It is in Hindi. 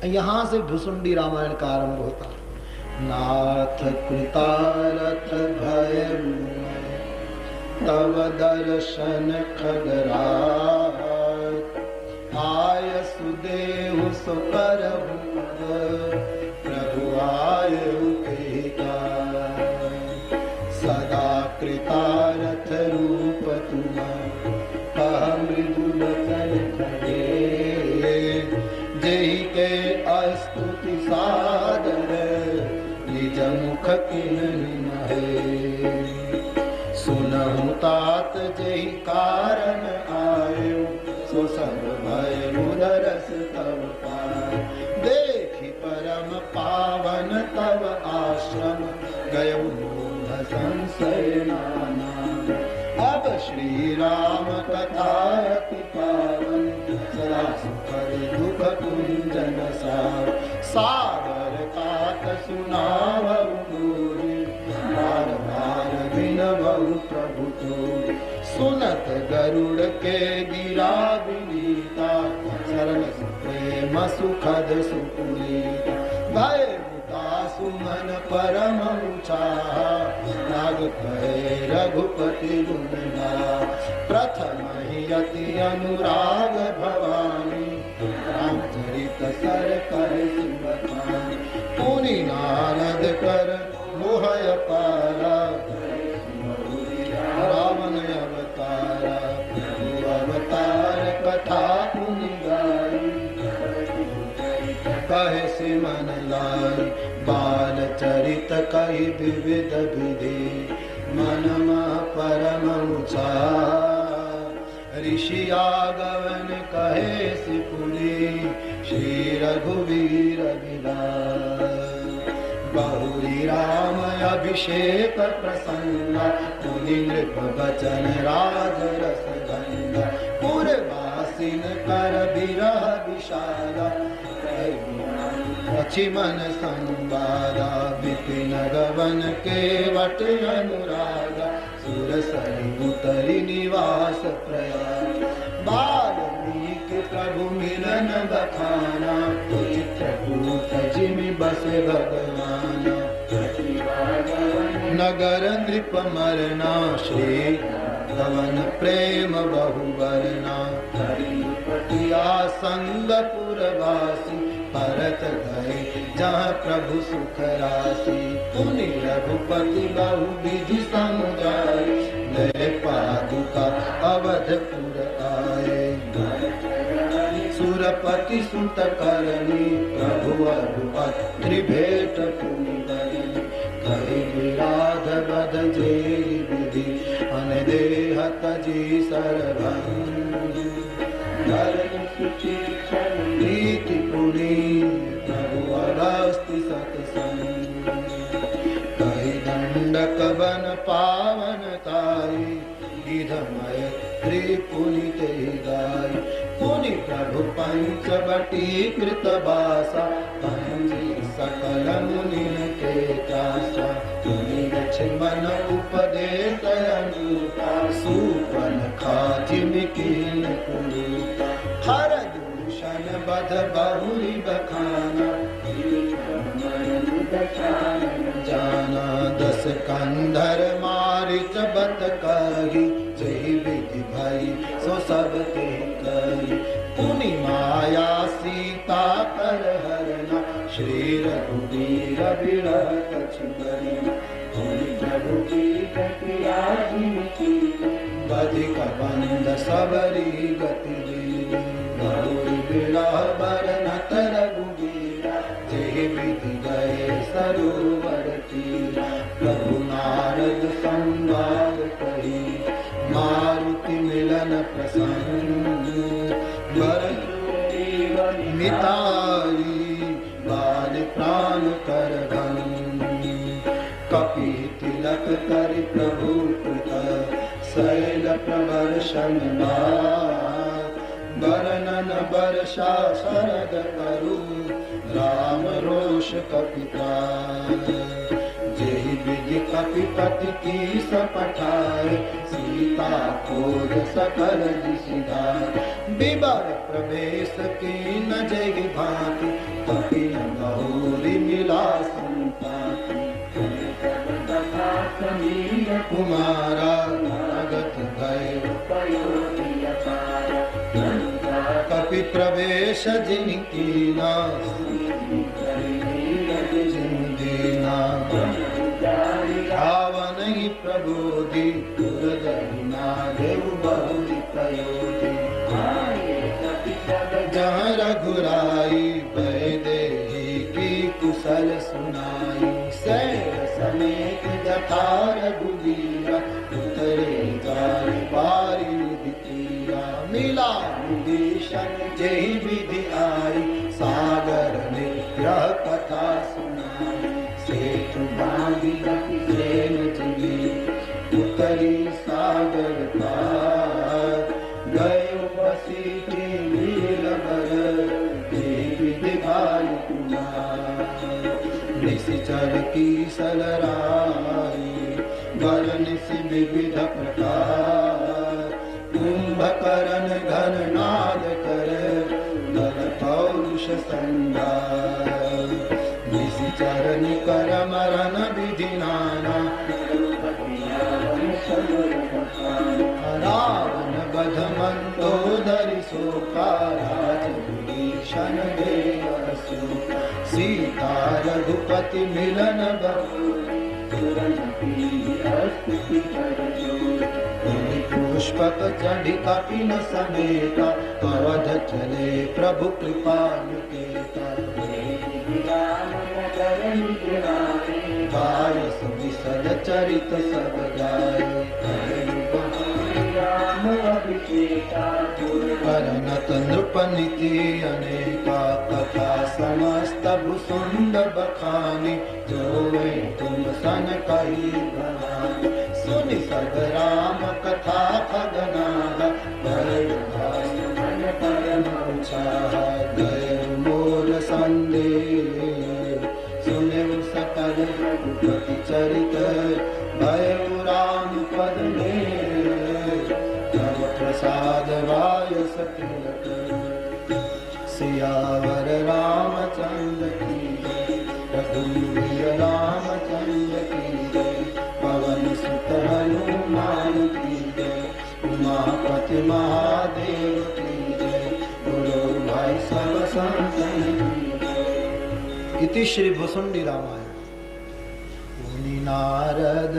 यहाँ से भुसुंडी रामायण का आरंभ होता है। नाथ कृतारथ भय तव दर्शन खगराय, आय सुदेहु सुकरहु प्रभु आयु सदा कृतारथ रूप तुम मृदुलतन खड़े, जेहि के अस्तुति सादर निज मुख किन्हि नहे। सुनहु तात जेहि कारण आयो, सो सब भय मुदरस तव पाय। देखि परम पावन तव आश्रम, गयो मोह संशय नाना। अब श्री राम कथा अति पावन, सदा सुखद दुख कुंजन सार। सागर तात सुनावहु गोरी, बार बार बिनबहु प्रभु तोरी। सुनत गरुड़ के गिरा विनीता, सरल प्रेम सुखद सुपुनीता। भय सुमन परम चाहा, नाग कहे रघुपति गुण गा। प्रथम ही अति अनुराग भवानी, रामचरित सर कहे सुबखानी। पुनि नारद कर मोहय पारा, रावण अवतारा। प्रभु अवतार कथा पुनि गाई, कहे सिमन लाई। बाल चरित कही विविध विधि, मन परम ऊंचा। ऋषि आगवन कहे सिपुरी, श्री रघुवीर बिलास। बहुरी राम अभिषेक प्रसंगा, पुनि नृप बचन राज रस गंगा। पुरवासिन कर बिरह विषादा, मन संवादा। विपिन गवन के वट अनुरागा, सुर सरि उतरि निवास प्रयाग। वाल्मीकि प्रभु मिलन बखाना, चित्रकूट जिमि बसे भगवान। नगर नृप मरना, श्री गवन प्रेम बहु बरना। संग पुरवासी, भरत गए जहाँ प्रभु सुख राशि। पुनि रघुपति बहु विधि समुझाए, नए पादुका अवधपुर आए। सुरपति सुत करनी, प्रभु अरुपत्रि भेंट पुनि बरनी। कहि विराध बध जेहि विधि, अन देह तजी सरभंग। प्रीति पुनि प्रभु अगस्ति सतसंग। कहि दंडक बन पावन ताई, गिधमय त्रिपुनि तेहि गाई। पुनि प्रभु पंचवटी कृत बासा, पंजी सकल मुनिन के चासा। पुनि लक्ष्मण उपदेश अनुता, सूपन खाजिमि कीन कुरूता। हर दूषण बध बहुरी बखाना, जाना दस कंधर मारिच बत कही। जेहि विधि भई सो सब ते कही। पुनि माया सीता कर हरना, श्री रघुवीर बिरह कछु करना। पुनि प्रभु की कृपा जिनकी, बधिक बंद सबरी गति दीनी। बहुरी बिरह बरनत रघुवीरा, जेहि विधि गए सरोवर तीरा। प्रभु नारद संवाद कही, मारुति मिलन प्रसंग। मिताई बाल प्राण कर भंग। कपि तिलक कर प्रभु कृत, शैल प्रवर्षन वर्णन वर्षा शरद करु। राम रोष कपिता, जेहि विधि कपिपति की सपठाए। सीता खोज सकल दिसिधाय, विवर प्रवेश की न जहि भांति। सजनी कीना जिंदीना भावन ही प्रबोधि दुर्दना देव बहुरी प्रयोगी जहाँ रघुराई वैदेही की कुशल सुनाई सैर समेत जथा रघुवीरा उतरे जाय पारी दिया मिला विभीषण जय विधि आई सागर ने यह कथा सुनाई सेतु बांधी प्रेम चली उतरी सागर पार गए बसीठी नील बर देवी दिखाई कुमार निशिचर की सलराई वरण से विविध प्रकार कुंभकर्ण घन नाद कर गल पौरुष संगार निशिचर निकर मरण विधि नाना रावण बध मंदोदरी शोका राजभूषण देवसु सीता रघुपति मिलन पुष्पक चढ़ी कपिन समेता अवध चले प्रभु कृपा गाय विशद चरित सब गाय करनत नृपनीति अनेका कथा समस्त भुसुंड बखानी जो तुम सन कही भवानी सुनि सब राम कथा खगनाद गए मोर संदेह सुने सकल रघुपति चरित भय राम पद में प्रसाद वाय सतिलक सियावर रामचंद्र की रघुवीर रामचंद्र की पवन सुत हनुमान की उमापति महादेव की बोलो भाई सब संतन इति श्री भुसुंडी रामायण। मुनि नारद